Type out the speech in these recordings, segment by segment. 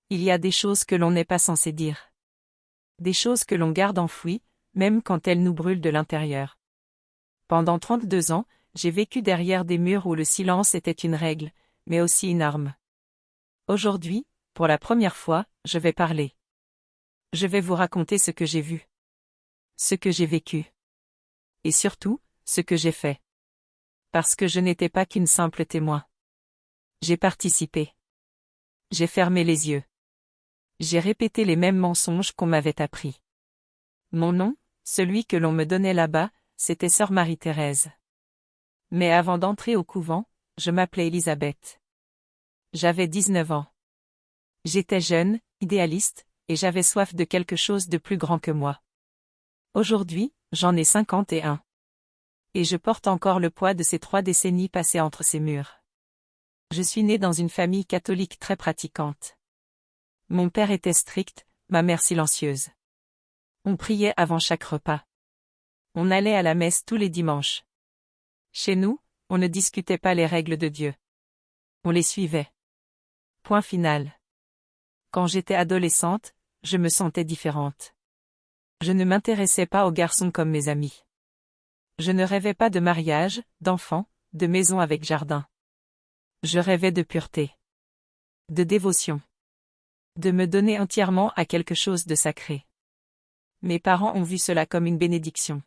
Il y a des choses que l'on n'est pas censé dire. Des choses que l'on garde enfouies, même quand elles nous brûlent de l'intérieur. Pendant 32 ans, j'ai vécu derrière des murs où le silence était une règle, mais aussi une arme. Aujourd'hui, pour la première fois, je vais parler. Je vais vous raconter ce que j'ai vu. Ce que j'ai vécu. Et surtout, ce que j'ai fait. Parce que je n'étais pas qu'une simple témoin. J'ai participé. J'ai fermé les yeux. J'ai répété les mêmes mensonges qu'on m'avait appris. Mon nom, celui que l'on me donnait là-bas, c'était Sœur Marie-Thérèse. Mais avant d'entrer au couvent, je m'appelais Élisabeth. J'avais 19 ans. J'étais jeune, idéaliste, et j'avais soif de quelque chose de plus grand que moi. Aujourd'hui, j'en ai 51. Et je porte encore le poids de ces 3 décennies passées entre ces murs. Je suis née dans une famille catholique très pratiquante. Mon père était strict, ma mère silencieuse. On priait avant chaque repas. On allait à la messe tous les dimanches. Chez nous, on ne discutait pas les règles de Dieu. On les suivait. Point final. Quand j'étais adolescente, je me sentais différente. Je ne m'intéressais pas aux garçons comme mes amis. Je ne rêvais pas de mariage, d'enfants, de maison avec jardin. Je rêvais de pureté. De dévotion. De me donner entièrement à quelque chose de sacré. Mes parents ont vu cela comme une bénédiction.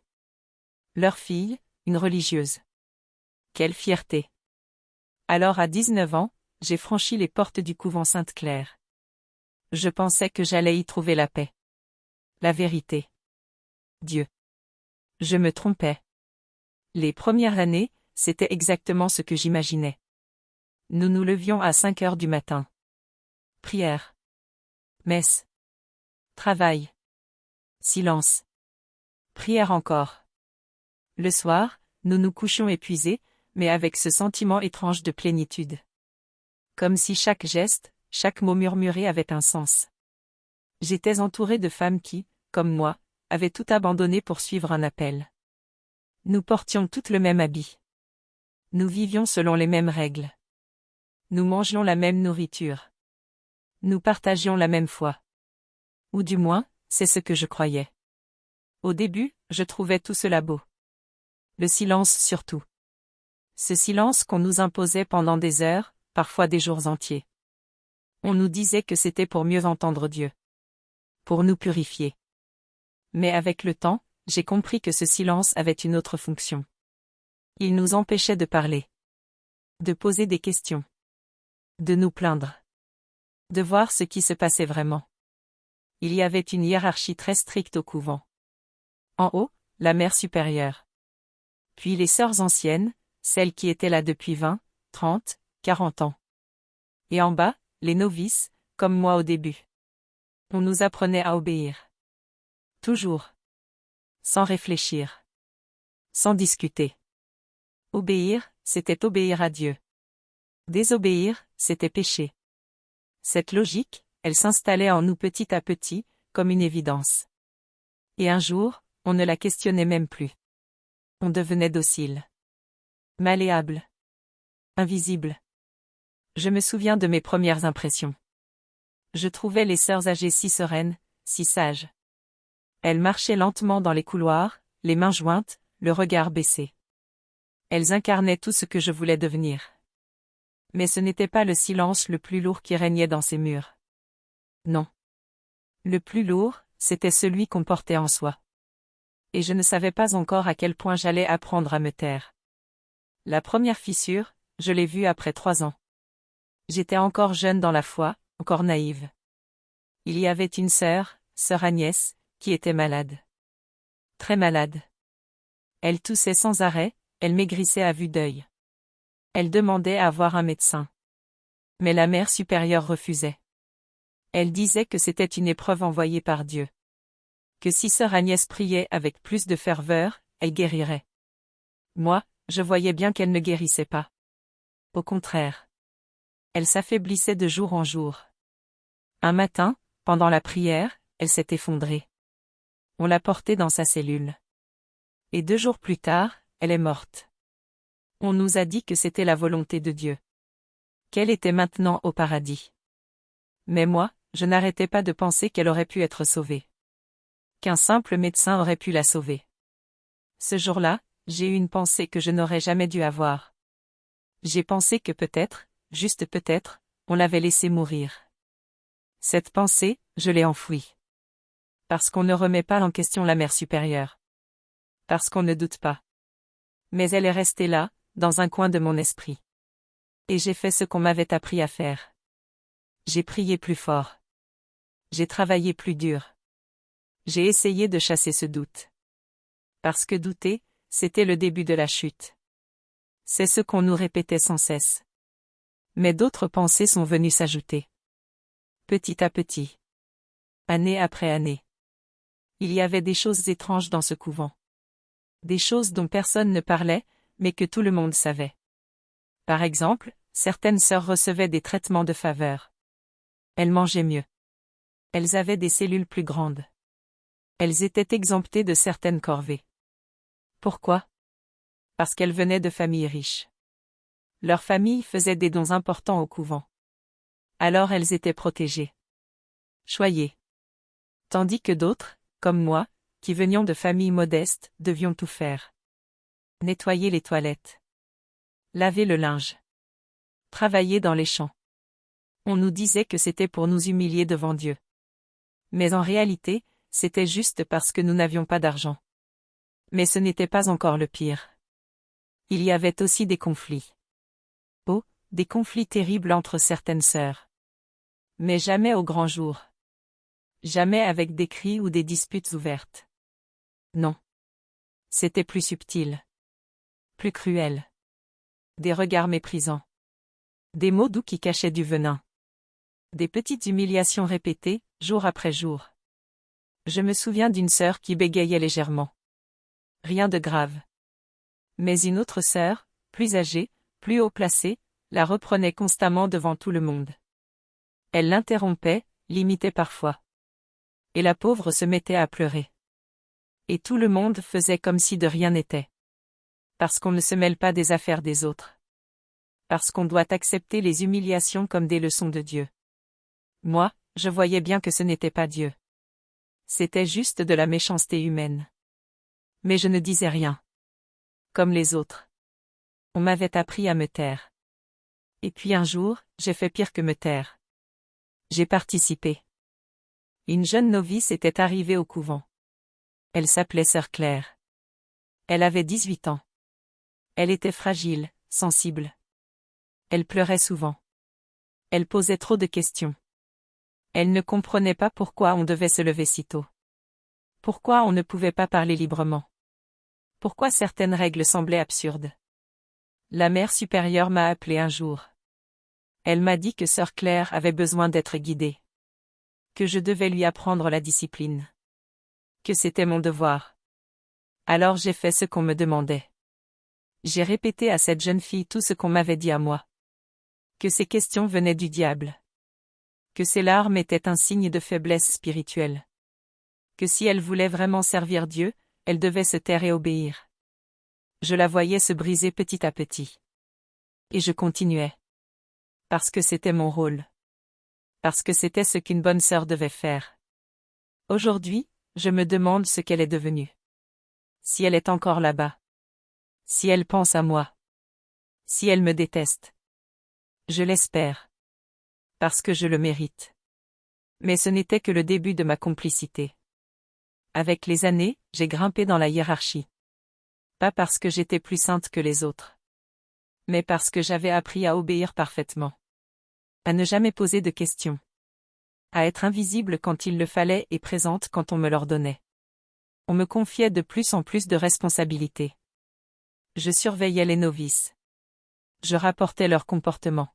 Leur fille, une religieuse. Quelle fierté. Alors à 19 ans, j'ai franchi les portes du couvent Sainte-Claire. Je pensais que j'allais y trouver la paix. La vérité. Dieu. Je me trompais. Les premières années, c'était exactement ce que j'imaginais. Nous nous levions à 5 heures du matin. Prière. Messe. Travail. Silence. Prière encore. Le soir, nous nous couchions épuisés, mais avec ce sentiment étrange de plénitude. Comme si chaque geste, chaque mot murmuré avait un sens. J'étais entourée de femmes qui, comme moi, avaient tout abandonné pour suivre un appel. Nous portions toutes le même habit. Nous vivions selon les mêmes règles. Nous mangions la même nourriture. Nous partagions la même foi. Ou du moins, c'est ce que je croyais. Au début, je trouvais tout cela beau. Le silence surtout. Ce silence qu'on nous imposait pendant des heures, parfois des jours entiers. On nous disait que c'était pour mieux entendre Dieu. Pour nous purifier. Mais avec le temps, j'ai compris que ce silence avait une autre fonction. Il nous empêchait de parler. De poser des questions. De nous plaindre. De voir ce qui se passait vraiment. Il y avait une hiérarchie très stricte au couvent. En haut, la mère supérieure. Puis les sœurs anciennes, celles qui étaient là depuis 20, 30, 40 ans. Et en bas, les novices, comme moi au début. On nous apprenait à obéir. Toujours. Sans réfléchir. Sans discuter. Obéir, c'était obéir à Dieu. Désobéir, c'était pécher. Cette logique, elle s'installait en nous petit à petit, comme une évidence. Et un jour, on ne la questionnait même plus. On devenait docile. Malléable. Invisible. Je me souviens de mes premières impressions. Je trouvais les sœurs âgées si sereines, si sages. Elles marchaient lentement dans les couloirs, les mains jointes, le regard baissé. Elles incarnaient tout ce que je voulais devenir. Mais ce n'était pas le silence le plus lourd qui régnait dans ces murs. Non. Le plus lourd, c'était celui qu'on portait en soi. Et je ne savais pas encore à quel point j'allais apprendre à me taire. La première fissure, je l'ai vue après 3 ans. J'étais encore jeune dans la foi, encore naïve. Il y avait une sœur Agnès, qui était malade. Très malade. Elle toussait sans arrêt, elle maigrissait à vue d'œil. Elle demandait à voir un médecin. Mais la mère supérieure refusait. Elle disait que c'était une épreuve envoyée par Dieu. Que si sœur Agnès priait avec plus de ferveur, elle guérirait. Moi, je voyais bien qu'elle ne guérissait pas. Au contraire. Elle s'affaiblissait de jour en jour. Un matin, pendant la prière, elle s'est effondrée. On l'a portée dans sa cellule. Et 2 jours plus tard, elle est morte. On nous a dit que c'était la volonté de Dieu. Qu'elle était maintenant au paradis. Mais moi, je n'arrêtais pas de penser qu'elle aurait pu être sauvée. Qu'un simple médecin aurait pu la sauver. Ce jour-là, j'ai eu une pensée que je n'aurais jamais dû avoir. J'ai pensé que peut-être, juste peut-être, on l'avait laissée mourir. Cette pensée, je l'ai enfouie. Parce qu'on ne remet pas en question la mère supérieure. Parce qu'on ne doute pas. Mais elle est restée là, dans un coin de mon esprit. Et j'ai fait ce qu'on m'avait appris à faire. J'ai prié plus fort. J'ai travaillé plus dur. J'ai essayé de chasser ce doute. Parce que douter, c'était le début de la chute. C'est ce qu'on nous répétait sans cesse. Mais d'autres pensées sont venues s'ajouter. Petit à petit. Année après année. Il y avait des choses étranges dans ce couvent. Des choses dont personne ne parlait, mais que tout le monde savait. Par exemple, certaines sœurs recevaient des traitements de faveur. Elles mangeaient mieux. Elles avaient des cellules plus grandes. Elles étaient exemptées de certaines corvées. Pourquoi? Parce qu'elles venaient de familles riches. Leur famille faisait des dons importants au couvent. Alors elles étaient protégées. Choyées. Tandis que d'autres, comme moi, qui venions de familles modestes, devions tout faire. Nettoyer les toilettes. Laver le linge. Travailler dans les champs. On nous disait que c'était pour nous humilier devant Dieu. Mais en réalité, c'était juste parce que nous n'avions pas d'argent. Mais ce n'était pas encore le pire. Il y avait aussi des conflits. Oh, des conflits terribles entre certaines sœurs. Mais jamais au grand jour. Jamais avec des cris ou des disputes ouvertes. Non. C'était plus subtil. Plus cruel. Des regards méprisants. Des mots doux qui cachaient du venin. Des petites humiliations répétées, jour après jour. Je me souviens d'une sœur qui bégayait légèrement. Rien de grave. Mais une autre sœur, plus âgée, plus haut placée, la reprenait constamment devant tout le monde. Elle l'interrompait, l'imitait parfois. Et la pauvre se mettait à pleurer. Et tout le monde faisait comme si de rien n'était. Parce qu'on ne se mêle pas des affaires des autres. Parce qu'on doit accepter les humiliations comme des leçons de Dieu. Moi, je voyais bien que ce n'était pas Dieu. C'était juste de la méchanceté humaine. Mais je ne disais rien. Comme les autres. On m'avait appris à me taire. Et puis un jour, j'ai fait pire que me taire. J'ai participé. Une jeune novice était arrivée au couvent. Elle s'appelait Sœur Claire. Elle avait 18 ans. Elle était fragile, sensible. Elle pleurait souvent. Elle posait trop de questions. Elle ne comprenait pas pourquoi on devait se lever si tôt. Pourquoi on ne pouvait pas parler librement. Pourquoi certaines règles semblaient absurdes. La mère supérieure m'a appelé un jour. Elle m'a dit que Sœur Claire avait besoin d'être guidée. Que je devais lui apprendre la discipline. Que c'était mon devoir. Alors j'ai fait ce qu'on me demandait. J'ai répété à cette jeune fille tout ce qu'on m'avait dit à moi. Que ces questions venaient du diable. Que ses larmes étaient un signe de faiblesse spirituelle. Que si elle voulait vraiment servir Dieu, elle devait se taire et obéir. Je la voyais se briser petit à petit. Et je continuais. Parce que c'était mon rôle. Parce que c'était ce qu'une bonne sœur devait faire. Aujourd'hui, je me demande ce qu'elle est devenue. Si elle est encore là-bas. Si elle pense à moi. Si elle me déteste. Je l'espère. Parce que je le mérite. Mais ce n'était que le début de ma complicité. Avec les années, j'ai grimpé dans la hiérarchie. Pas parce que j'étais plus sainte que les autres. Mais parce que j'avais appris à obéir parfaitement. À ne jamais poser de questions. À être invisible quand il le fallait et présente quand on me l'ordonnait. On me confiait de plus en plus de responsabilités. Je surveillais les novices. Je rapportais leur comportement.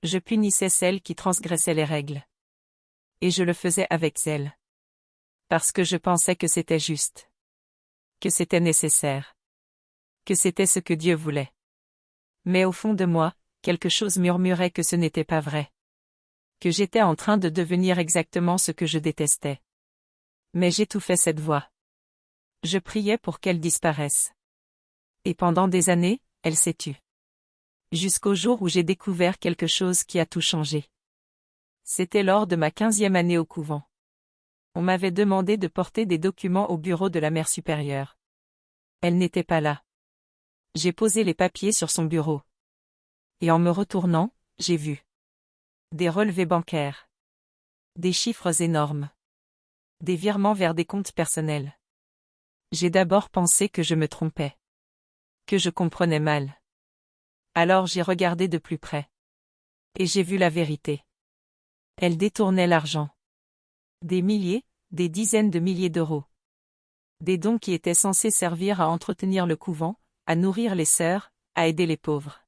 Je punissais celles qui transgressaient les règles. Et je le faisais avec zèle. Parce que je pensais que c'était juste. Que c'était nécessaire. Que c'était ce que Dieu voulait. Mais au fond de moi, quelque chose murmurait que ce n'était pas vrai. Que j'étais en train de devenir exactement ce que je détestais. Mais j'étouffais cette voix. Je priais pour qu'elle disparaisse. Et pendant des années, elle s'est tue. Jusqu'au jour où j'ai découvert quelque chose qui a tout changé. C'était lors de ma 15e année au couvent. On m'avait demandé de porter des documents au bureau de la mère supérieure. Elle n'était pas là. J'ai posé les papiers sur son bureau. Et en me retournant, j'ai vu des relevés bancaires. Des chiffres énormes. Des virements vers des comptes personnels. J'ai d'abord pensé que je me trompais. Que je comprenais mal. Alors j'ai regardé de plus près. Et j'ai vu la vérité. Elle détournait l'argent. Des milliers, des dizaines de milliers d'euros. Des dons qui étaient censés servir à entretenir le couvent, à nourrir les sœurs, à aider les pauvres.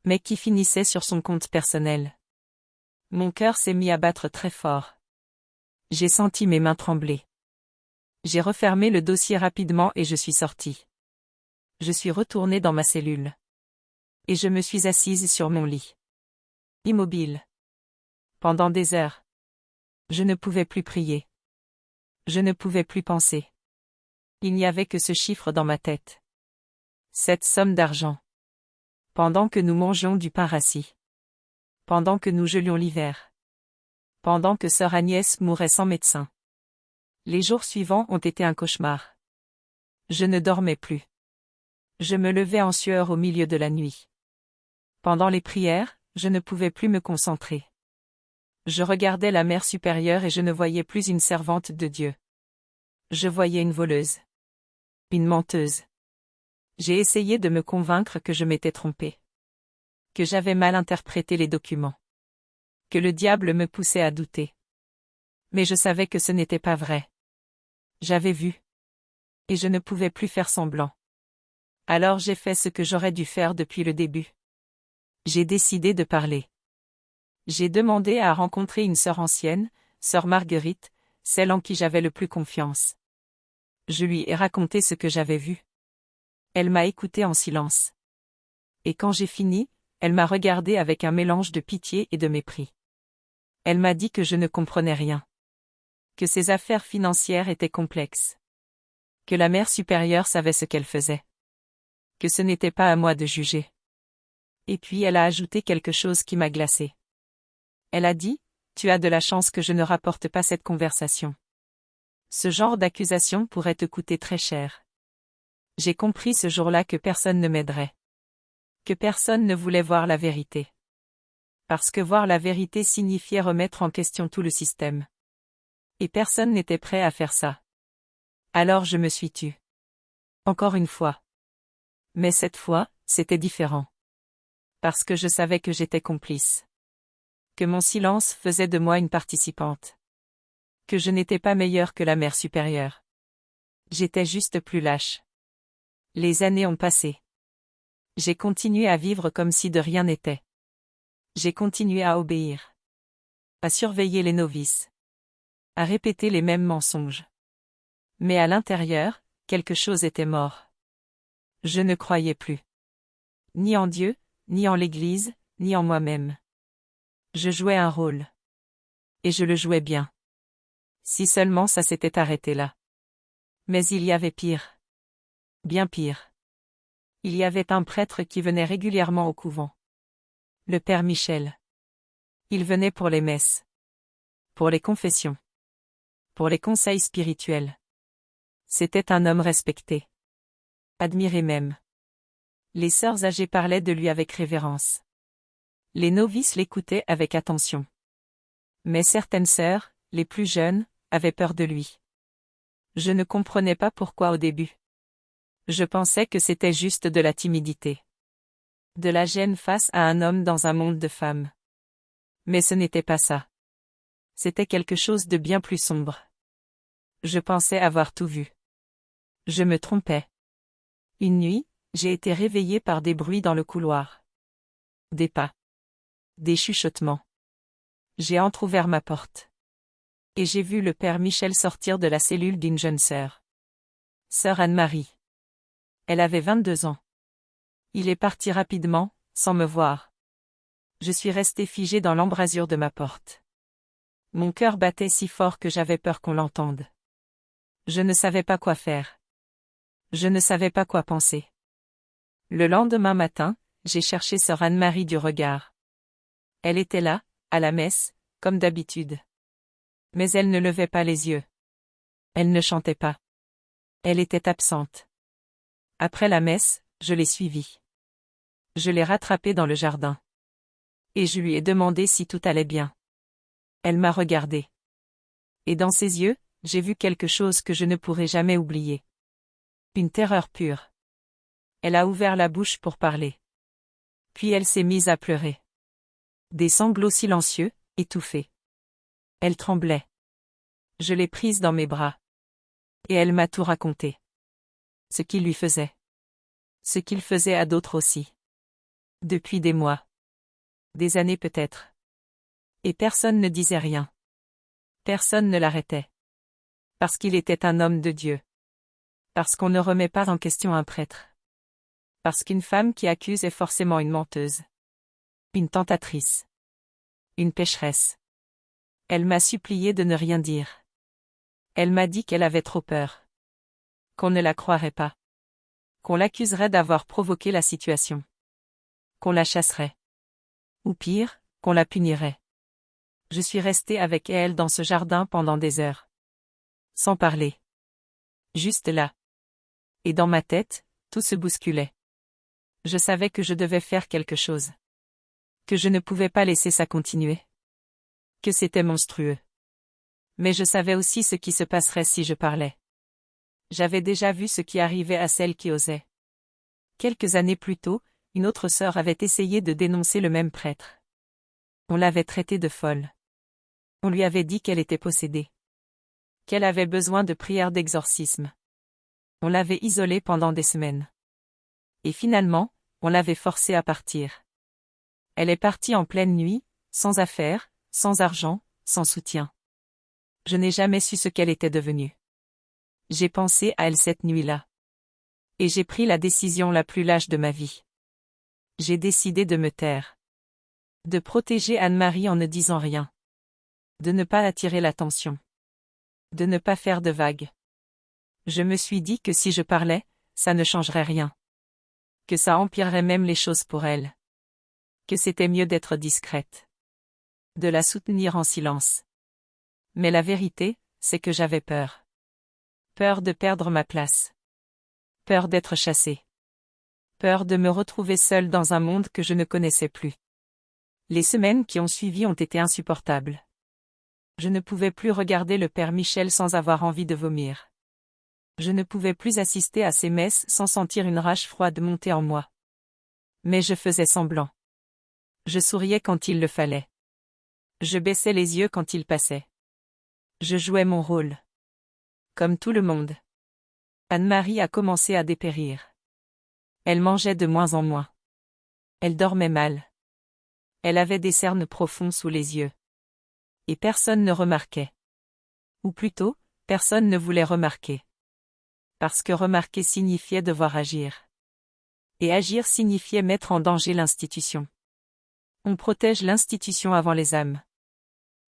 Mais qui finissaient sur son compte personnel. Mon cœur s'est mis à battre très fort. J'ai senti mes mains trembler. J'ai refermé le dossier rapidement et je suis sortie. Je suis retournée dans ma cellule. Et je me suis assise sur mon lit. Immobile. Pendant des heures. Je ne pouvais plus prier. Je ne pouvais plus penser. Il n'y avait que ce chiffre dans ma tête. Cette somme d'argent. Pendant que nous mangions du pain rassis. Pendant que nous gelions l'hiver. Pendant que sœur Agnès mourait sans médecin. Les jours suivants ont été un cauchemar. Je ne dormais plus. Je me levais en sueur au milieu de la nuit. Pendant les prières, je ne pouvais plus me concentrer. Je regardais la mère supérieure et je ne voyais plus une servante de Dieu. Je voyais une voleuse. Une menteuse. J'ai essayé de me convaincre que je m'étais trompée. Que j'avais mal interprété les documents. Que le diable me poussait à douter. Mais je savais que ce n'était pas vrai. J'avais vu. Et je ne pouvais plus faire semblant. Alors j'ai fait ce que j'aurais dû faire depuis le début. J'ai décidé de parler. J'ai demandé à rencontrer une sœur ancienne, sœur Marguerite, celle en qui j'avais le plus confiance. Je lui ai raconté ce que j'avais vu. Elle m'a écouté en silence. Et quand j'ai fini, elle m'a regardé avec un mélange de pitié et de mépris. Elle m'a dit que je ne comprenais rien. Que ses affaires financières étaient complexes. Que la mère supérieure savait ce qu'elle faisait. Que ce n'était pas à moi de juger. Et puis elle a ajouté quelque chose qui m'a glacée. Elle a dit, « Tu as de la chance que je ne rapporte pas cette conversation. Ce genre d'accusation pourrait te coûter très cher. » J'ai compris ce jour-là que personne ne m'aiderait. Que personne ne voulait voir la vérité. Parce que voir la vérité signifiait remettre en question tout le système. Et personne n'était prêt à faire ça. Alors je me suis tue. Encore une fois. Mais cette fois, c'était différent. Parce que je savais que j'étais complice. Que mon silence faisait de moi une participante. Que je n'étais pas meilleure que la mère supérieure. J'étais juste plus lâche. Les années ont passé. J'ai continué à vivre comme si de rien n'était. J'ai continué à obéir. À surveiller les novices. À répéter les mêmes mensonges. Mais à l'intérieur, quelque chose était mort. Je ne croyais plus. Ni en Dieu, ni en l'Église, ni en moi-même. Je jouais un rôle. Et je le jouais bien. Si seulement ça s'était arrêté là. Mais il y avait pire. Bien pire. Il y avait un prêtre qui venait régulièrement au couvent. Le père Michel. Il venait pour les messes. Pour les confessions. Pour les conseils spirituels. C'était un homme respecté. Admiré même. Les sœurs âgées parlaient de lui avec révérence. Les novices l'écoutaient avec attention. Mais certaines sœurs, les plus jeunes, avaient peur de lui. Je ne comprenais pas pourquoi au début. Je pensais que c'était juste de la timidité. De la gêne face à un homme dans un monde de femmes. Mais ce n'était pas ça. C'était quelque chose de bien plus sombre. Je pensais avoir tout vu. Je me trompais. Une nuit, j'ai été réveillée par des bruits dans le couloir. Des pas. Des chuchotements. J'ai entrouvert ma porte. Et j'ai vu le père Michel sortir de la cellule d'une jeune sœur. Sœur Anne-Marie. Elle avait 22 ans. Il est parti rapidement, sans me voir. Je suis restée figée dans l'embrasure de ma porte. Mon cœur battait si fort que j'avais peur qu'on l'entende. Je ne savais pas quoi faire. Je ne savais pas quoi penser. Le lendemain matin, j'ai cherché sœur Anne-Marie du regard. Elle était là, à la messe, comme d'habitude. Mais elle ne levait pas les yeux. Elle ne chantait pas. Elle était absente. Après la messe, je l'ai suivie. Je l'ai rattrapée dans le jardin. Et je lui ai demandé si tout allait bien. Elle m'a regardé. Et dans ses yeux, j'ai vu quelque chose que je ne pourrai jamais oublier. Une terreur pure. Elle a ouvert la bouche pour parler. Puis elle s'est mise à pleurer. Des sanglots silencieux, étouffés. Elle tremblait. Je l'ai prise dans mes bras. Et elle m'a tout raconté. Ce qu'il lui faisait. Ce qu'il faisait à d'autres aussi. Depuis des mois. Des années peut-être. Et personne ne disait rien. Personne ne l'arrêtait. Parce qu'il était un homme de Dieu. Parce qu'on ne remet pas en question un prêtre. Parce qu'une femme qui accuse est forcément une menteuse. Une tentatrice. Une pécheresse. Elle m'a supplié de ne rien dire. Elle m'a dit qu'elle avait trop peur. Qu'on ne la croirait pas. Qu'on l'accuserait d'avoir provoqué la situation. Qu'on la chasserait. Ou pire, qu'on la punirait. Je suis restée avec elle dans ce jardin pendant des heures. Sans parler. Juste là. Et dans ma tête, tout se bousculait. Je savais que je devais faire quelque chose. Que je ne pouvais pas laisser ça continuer. Que c'était monstrueux. Mais je savais aussi ce qui se passerait si je parlais. J'avais déjà vu ce qui arrivait à celle qui osait. Quelques années plus tôt, une autre sœur avait essayé de dénoncer le même prêtre. On l'avait traitée de folle. On lui avait dit qu'elle était possédée. Qu'elle avait besoin de prières d'exorcisme. On l'avait isolée pendant des semaines. Et finalement, on l'avait forcée à partir. Elle est partie en pleine nuit, sans affaires, sans argent, sans soutien. Je n'ai jamais su ce qu'elle était devenue. J'ai pensé à elle cette nuit-là. Et j'ai pris la décision la plus lâche de ma vie. J'ai décidé de me taire. De protéger Anne-Marie en ne disant rien. De ne pas attirer l'attention. De ne pas faire de vagues. Je me suis dit que si je parlais, ça ne changerait rien. Que ça empirerait même les choses pour elle. Que c'était mieux d'être discrète. De la soutenir en silence. Mais la vérité, c'est que j'avais peur. Peur de perdre ma place. Peur d'être chassée. Peur de me retrouver seule dans un monde que je ne connaissais plus. Les semaines qui ont suivi ont été insupportables. Je ne pouvais plus regarder le père Michel sans avoir envie de vomir. Je ne pouvais plus assister à ses messes sans sentir une rage froide monter en moi. Mais je faisais semblant. Je souriais quand il le fallait. Je baissais les yeux quand il passait. Je jouais mon rôle. Comme tout le monde. Anne-Marie a commencé à dépérir. Elle mangeait de moins en moins. Elle dormait mal. Elle avait des cernes profonds sous les yeux. Et personne ne remarquait. Ou plutôt, personne ne voulait remarquer. Parce que remarquer signifiait devoir agir. Et agir signifiait mettre en danger l'institution. On protège l'institution avant les âmes.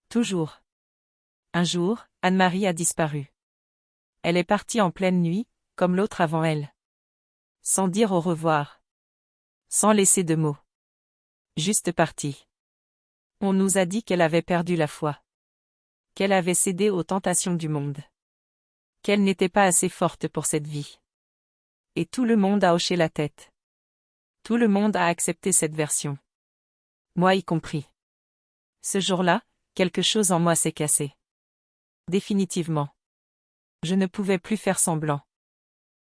Toujours. Un jour, Anne-Marie a disparu. Elle est partie en pleine nuit, comme l'autre avant elle. Sans dire au revoir. Sans laisser de mots. Juste partie. On nous a dit qu'elle avait perdu la foi. Qu'elle avait cédé aux tentations du monde. Qu'elle n'était pas assez forte pour cette vie. Et tout le monde a hoché la tête. Tout le monde a accepté cette version. Moi y compris. Ce jour-là, quelque chose en moi s'est cassé. Définitivement. Je ne pouvais plus faire semblant.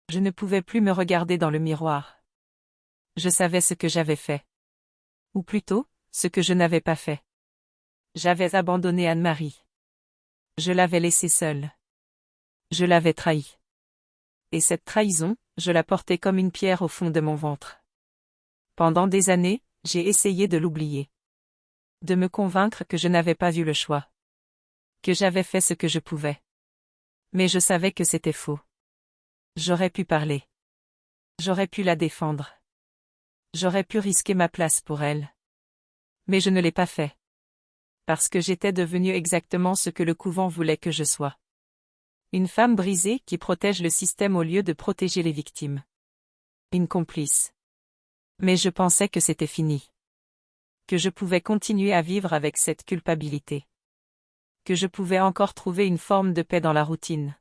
Je ne pouvais plus me regarder dans le miroir. Je savais ce que j'avais fait. Ou plutôt, ce que je n'avais pas fait. J'avais abandonné Anne-Marie. Je l'avais laissée seule. Je l'avais trahie. Et cette trahison, je la portais comme une pierre au fond de mon ventre. Pendant des années, j'ai essayé de l'oublier. De me convaincre que je n'avais pas eu le choix. Que j'avais fait ce que je pouvais. Mais je savais que c'était faux. J'aurais pu parler. J'aurais pu la défendre. J'aurais pu risquer ma place pour elle. Mais je ne l'ai pas fait. Parce que j'étais devenue exactement ce que le couvent voulait que je sois. Une femme brisée qui protège le système au lieu de protéger les victimes. Une complice. Mais je pensais que c'était fini. Que je pouvais continuer à vivre avec cette culpabilité. que je pouvais encore trouver une forme de paix dans la routine.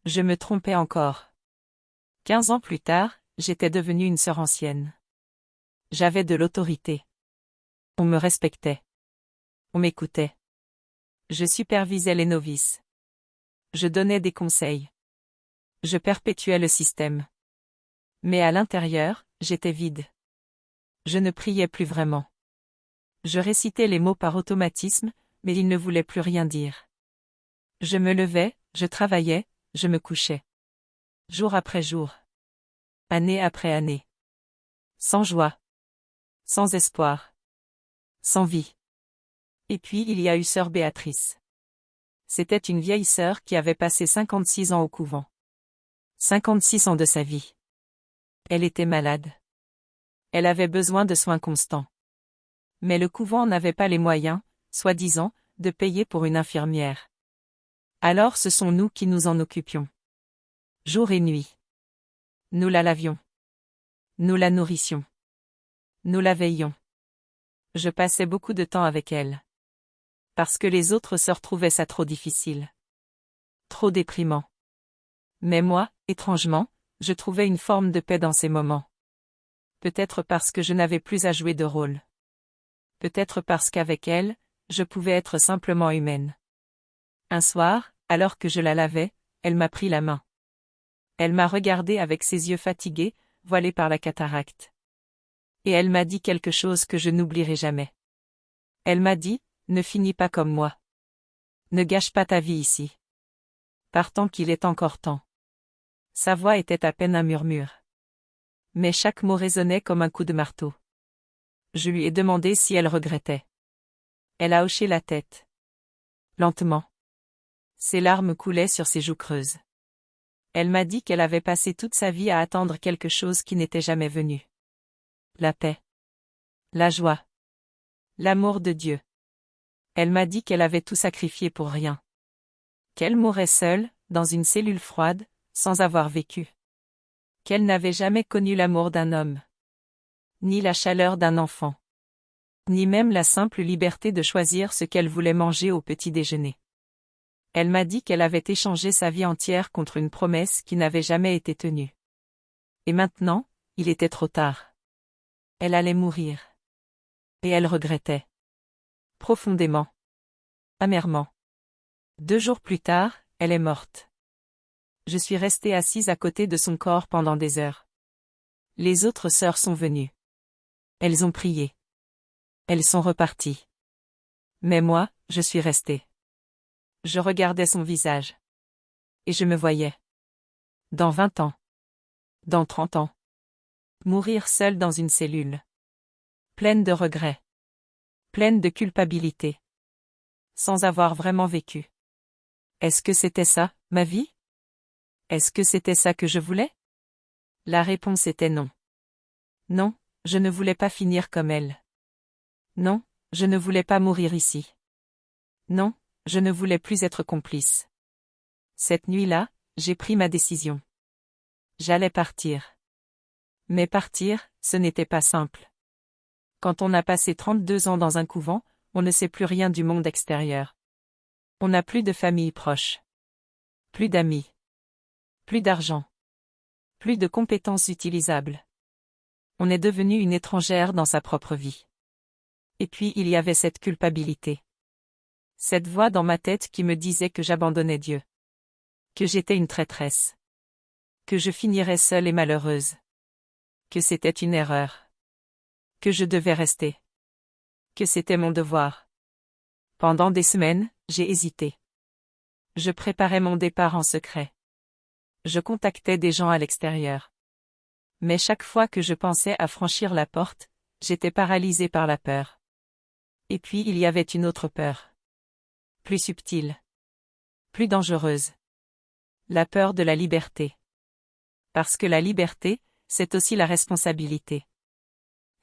Je me trompais encore. 15 ans plus tard, j'étais devenue une sœur ancienne. J'avais de l'autorité. On me respectait. On m'écoutait. Je supervisais les novices. Je donnais des conseils. Je perpétuais le système. Mais à l'intérieur, j'étais vide. Je ne priais plus vraiment. Je récitais les mots par automatisme, mais ils ne voulaient plus rien dire. Je me levais, je travaillais, je me couchais. Jour après jour. Année après année. Sans joie. Sans espoir. Sans vie. Et puis il y a eu sœur Béatrice. C'était une vieille sœur qui avait passé 56 ans au couvent. 56 ans de sa vie. Elle était malade. Elle avait besoin de soins constants. Mais le couvent n'avait pas les moyens, soi-disant, de payer pour une infirmière. Alors ce sont nous qui nous en occupions. Jour et nuit. Nous la lavions. Nous la nourrissions. Nous la veillions. Je passais beaucoup de temps avec elle. Parce que les autres sœurs trouvaient ça trop difficile. Trop déprimant. Mais moi, étrangement, je trouvais une forme de paix dans ces moments. Peut-être parce que je n'avais plus à jouer de rôle. Peut-être parce qu'avec elle, je pouvais être simplement humaine. Un soir, alors que je la lavais, elle m'a pris la main. Elle m'a regardé avec ses yeux fatigués, voilés par la cataracte. Et elle m'a dit quelque chose que je n'oublierai jamais. Elle m'a dit, ne finis pas comme moi. Ne gâche pas ta vie ici. Partant qu'il est encore temps. Sa voix était à peine un murmure. Mais chaque mot résonnait comme un coup de marteau. Je lui ai demandé si elle regrettait. Elle a hoché la tête. Lentement. Ses larmes coulaient sur ses joues creuses. Elle m'a dit qu'elle avait passé toute sa vie à attendre quelque chose qui n'était jamais venu. La paix. La joie. L'amour de Dieu. Elle m'a dit qu'elle avait tout sacrifié pour rien. Qu'elle mourrait seule, dans une cellule froide, sans avoir vécu. Qu'elle n'avait jamais connu l'amour d'un homme. Ni la chaleur d'un enfant. Ni même la simple liberté de choisir ce qu'elle voulait manger au petit déjeuner. Elle m'a dit qu'elle avait échangé sa vie entière contre une promesse qui n'avait jamais été tenue. Et maintenant, il était trop tard. Elle allait mourir. Et elle regrettait. Profondément. Amèrement. 2 jours plus tard, elle est morte. Je suis restée assise à côté de son corps pendant des heures. Les autres sœurs sont venues. Elles ont prié. Elles sont reparties. Mais moi, je suis restée. Je regardais son visage. Et je me voyais. Dans 20 ans. Dans 30 ans. Mourir seule dans une cellule. Pleine de regrets. Pleine de culpabilité. Sans avoir vraiment vécu. Est-ce que c'était ça, ma vie? Est-ce que c'était ça que je voulais? La réponse était non. Non, je ne voulais pas finir comme elle. Non, je ne voulais pas mourir ici. Non, je ne voulais plus être complice. Cette nuit-là, j'ai pris ma décision. J'allais partir. Mais partir, ce n'était pas simple. Quand on a passé 32 ans dans un couvent, on ne sait plus rien du monde extérieur. On n'a plus de famille proche. Plus d'amis. Plus d'argent. Plus de compétences utilisables. On est devenu une étrangère dans sa propre vie. Et puis il y avait cette culpabilité. Cette voix dans ma tête qui me disait que j'abandonnais Dieu. Que j'étais une traîtresse. Que je finirais seule et malheureuse. Que c'était une erreur. Que je devais rester. Que c'était mon devoir. Pendant des semaines, j'ai hésité. Je préparais mon départ en secret. Je contactais des gens à l'extérieur. Mais chaque fois que je pensais à franchir la porte, j'étais paralysée par la peur. Et puis il y avait une autre peur. Plus subtile. Plus dangereuse. La peur de la liberté. Parce que la liberté, c'est aussi la responsabilité.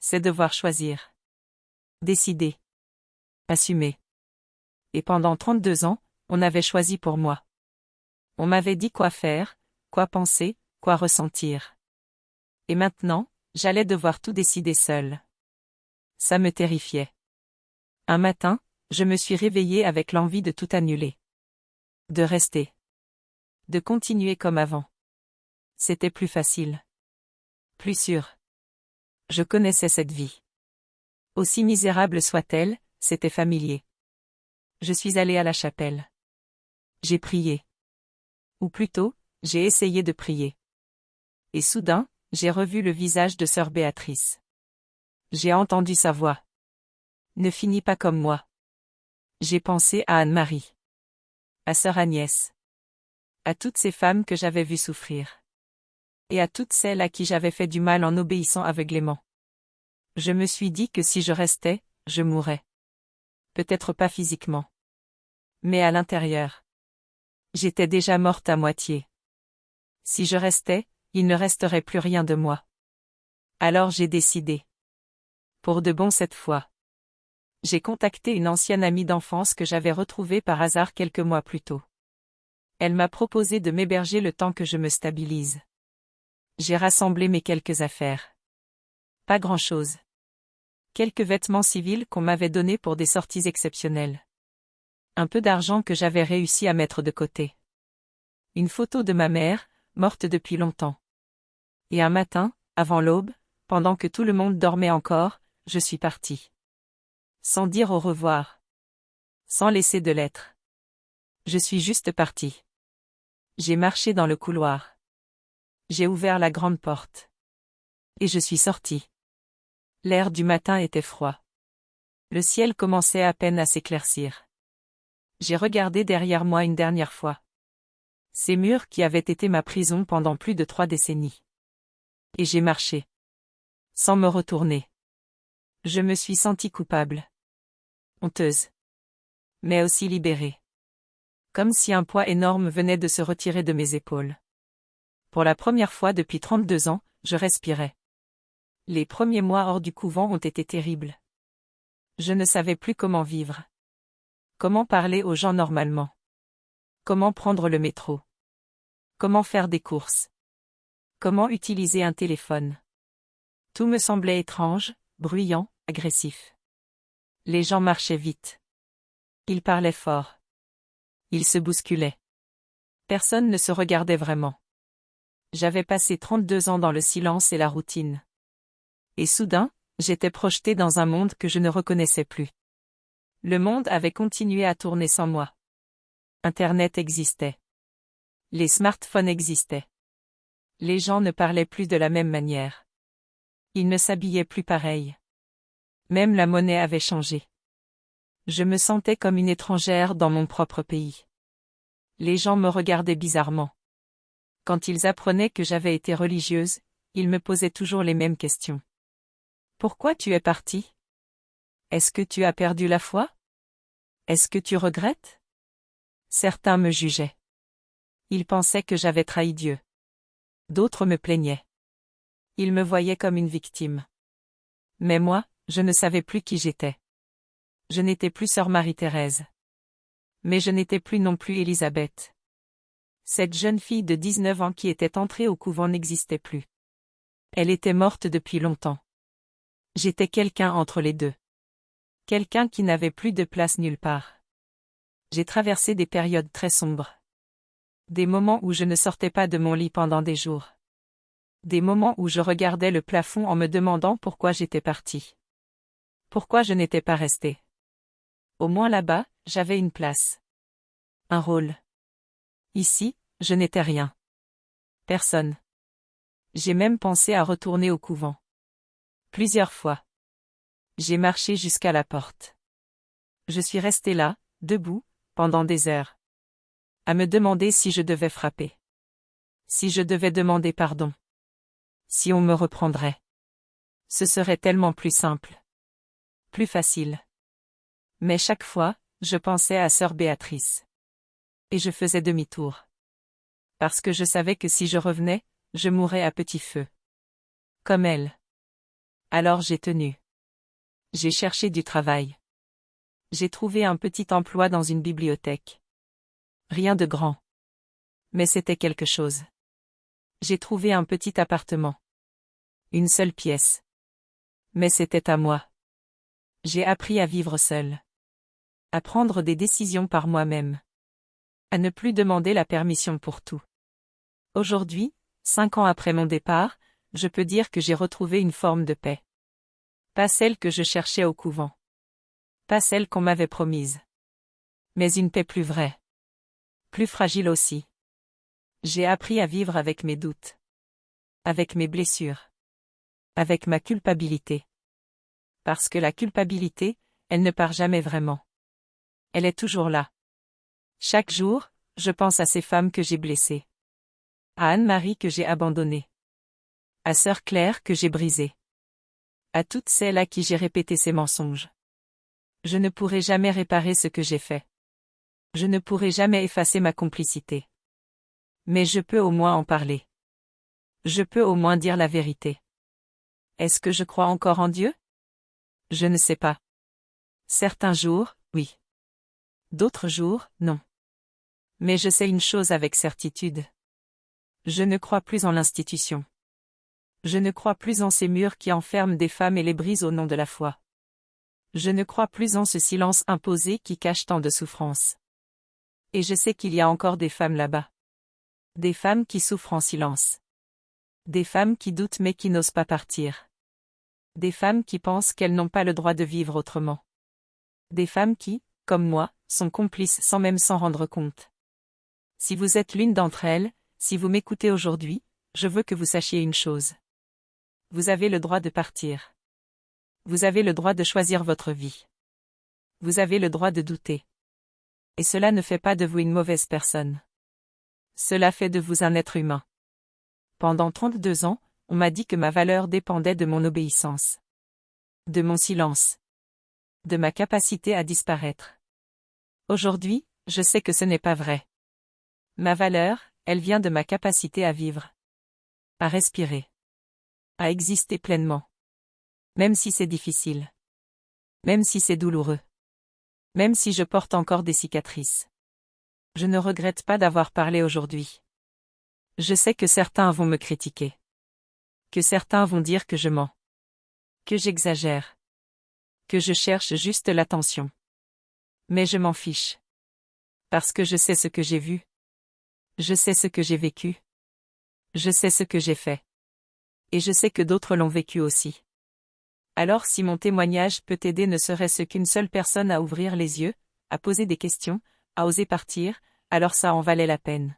C'est devoir choisir. Décider. Assumer. Et pendant 32 ans, on avait choisi pour moi. On m'avait dit quoi faire, quoi penser, quoi ressentir. Et maintenant, j'allais devoir tout décider seule. Ça me terrifiait. Un matin, Je me suis réveillée avec l'envie de tout annuler. De rester. De continuer comme avant. C'était plus facile. Plus sûr. Je connaissais cette vie. Aussi misérable soit-elle, c'était familier. Je suis allée à la chapelle. J'ai prié. Ou plutôt, j'ai essayé de prier. Et soudain, j'ai revu le visage de sœur Béatrice. J'ai entendu sa voix. Ne finis pas comme moi. J'ai pensé à Anne-Marie. À sœur Agnès. À toutes ces femmes que j'avais vues souffrir. Et à toutes celles à qui j'avais fait du mal en obéissant aveuglément. Je me suis dit que si je restais, je mourrais. Peut-être pas physiquement. Mais à l'intérieur. J'étais déjà morte à moitié. Si je restais, il ne resterait plus rien de moi. Alors j'ai décidé. Pour de bon cette fois. J'ai contacté une ancienne amie d'enfance que j'avais retrouvée par hasard quelques mois plus tôt. Elle m'a proposé de m'héberger le temps que je me stabilise. J'ai rassemblé mes quelques affaires. Pas grand-chose. Quelques vêtements civils qu'on m'avait donnés pour des sorties exceptionnelles. Un peu d'argent que j'avais réussi à mettre de côté. Une photo de ma mère, morte depuis longtemps. Et un matin, avant l'aube, pendant que tout le monde dormait encore, je suis partie. Sans dire au revoir. Sans laisser de lettre. Je suis juste partie. J'ai marché dans le couloir. J'ai ouvert la grande porte. Et je suis sortie. L'air du matin était froid. Le ciel commençait à peine à s'éclaircir. J'ai regardé derrière moi une dernière fois. Ces murs qui avaient été ma prison pendant plus de 3 décennies. Et j'ai marché. Sans me retourner. Je me suis sentie coupable. Honteuse. Mais aussi libérée. Comme si un poids énorme venait de se retirer de mes épaules. Pour la première fois depuis 32 ans, je respirais. Les premiers mois hors du couvent ont été terribles. Je ne savais plus comment vivre. Comment parler aux gens normalement. Comment prendre le métro. Comment faire des courses. Comment utiliser un téléphone. Tout me semblait étrange, bruyant, agressif. Les gens marchaient vite. Ils parlaient fort. Ils se bousculaient. Personne ne se regardait vraiment. J'avais passé 32 ans dans le silence et la routine. Et soudain, j'étais projetée dans un monde que je ne reconnaissais plus. Le monde avait continué à tourner sans moi. Internet existait. Les smartphones existaient. Les gens ne parlaient plus de la même manière. Ils ne s'habillaient plus pareil. Même la monnaie avait changé. Je me sentais comme une étrangère dans mon propre pays. Les gens me regardaient bizarrement. Quand ils apprenaient que j'avais été religieuse, ils me posaient toujours les mêmes questions. Pourquoi tu es partie? Est-ce que tu as perdu la foi? Est-ce que tu regrettes? Certains me jugeaient. Ils pensaient que j'avais trahi Dieu. D'autres me plaignaient. Ils me voyaient comme une victime. Mais moi, je ne savais plus qui j'étais. Je n'étais plus sœur Marie-Thérèse. Mais je n'étais plus non plus Élisabeth. Cette jeune fille de 19 ans qui était entrée au couvent n'existait plus. Elle était morte depuis longtemps. J'étais quelqu'un entre les deux. Quelqu'un qui n'avait plus de place nulle part. J'ai traversé des périodes très sombres. Des moments où je ne sortais pas de mon lit pendant des jours. Des moments où je regardais le plafond en me demandant pourquoi j'étais partie. Pourquoi je n'étais pas restée. Au moins là-bas, j'avais une place. Un rôle. Ici, je n'étais rien. Personne. J'ai même pensé à retourner au couvent. Plusieurs fois. J'ai marché jusqu'à la porte. Je suis restée là, debout, pendant des heures. À me demander si je devais frapper. Si je devais demander pardon. Si on me reprendrait. Ce serait tellement plus simple. Plus facile. Mais chaque fois, je pensais à sœur Béatrice. Et je faisais demi-tour. Parce que je savais que si je revenais, je mourrais à petit feu. Comme elle. Alors j'ai tenu. J'ai cherché du travail. J'ai trouvé un petit emploi dans une bibliothèque. Rien de grand. Mais c'était quelque chose. J'ai trouvé un petit appartement. Une seule pièce. Mais c'était à moi. J'ai appris à vivre seule. À prendre des décisions par moi-même. À ne plus demander la permission pour tout. Aujourd'hui, 5 ans après mon départ, je peux dire que j'ai retrouvé une forme de paix. Pas celle que je cherchais au couvent. Pas celle qu'on m'avait promise. Mais une paix plus vraie. Plus fragile aussi. J'ai appris à vivre avec mes doutes. Avec mes blessures. Avec ma culpabilité. Parce que la culpabilité, elle ne part jamais vraiment. Elle est toujours là. Chaque jour, je pense à ces femmes que j'ai blessées. À Anne-Marie que j'ai abandonnée. À Sœur Claire que j'ai brisée. À toutes celles à qui j'ai répété ces mensonges. Je ne pourrai jamais réparer ce que j'ai fait. Je ne pourrai jamais effacer ma complicité. Mais je peux au moins en parler. Je peux au moins dire la vérité. Est-ce que je crois encore en Dieu? Je ne sais pas. Certains jours, oui. D'autres jours, non. Mais je sais une chose avec certitude. Je ne crois plus en l'institution. Je ne crois plus en ces murs qui enferment des femmes et les brisent au nom de la foi. Je ne crois plus en ce silence imposé qui cache tant de souffrances. Et je sais qu'il y a encore des femmes là-bas. Des femmes qui souffrent en silence. Des femmes qui doutent mais qui n'osent pas partir. Des femmes qui pensent qu'elles n'ont pas le droit de vivre autrement. Des femmes qui, comme moi, sont complices sans même s'en rendre compte. Si vous êtes l'une d'entre elles, si vous m'écoutez aujourd'hui, je veux que vous sachiez une chose. Vous avez le droit de partir. Vous avez le droit de choisir votre vie. Vous avez le droit de douter. Et cela ne fait pas de vous une mauvaise personne. Cela fait de vous un être humain. Pendant 32 ans, on m'a dit que ma valeur dépendait de mon obéissance. De mon silence. De ma capacité à disparaître. Aujourd'hui, je sais que ce n'est pas vrai. Ma valeur, elle vient de ma capacité à vivre. À respirer. À exister pleinement. Même si c'est difficile. Même si c'est douloureux. Même si je porte encore des cicatrices. Je ne regrette pas d'avoir parlé aujourd'hui. Je sais que certains vont me critiquer. Que certains vont dire que je mens. Que j'exagère. Que je cherche juste l'attention. Mais je m'en fiche. Parce que je sais ce que j'ai vu. Je sais ce que j'ai vécu. Je sais ce que j'ai fait. Et je sais que d'autres l'ont vécu aussi. Alors si mon témoignage peut aider ne serait-ce qu'une seule personne à ouvrir les yeux, à poser des questions, à oser partir, alors ça en valait la peine.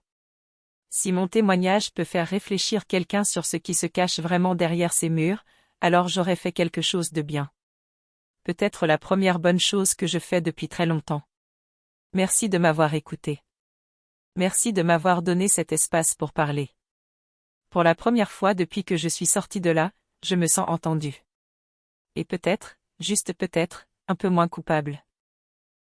Si mon témoignage peut faire réfléchir quelqu'un sur ce qui se cache vraiment derrière ces murs, alors j'aurais fait quelque chose de bien. Peut-être la première bonne chose que je fais depuis très longtemps. Merci de m'avoir écouté. Merci de m'avoir donné cet espace pour parler. Pour la première fois depuis que je suis sortie de là, je me sens entendue. Et peut-être, juste peut-être, un peu moins coupable.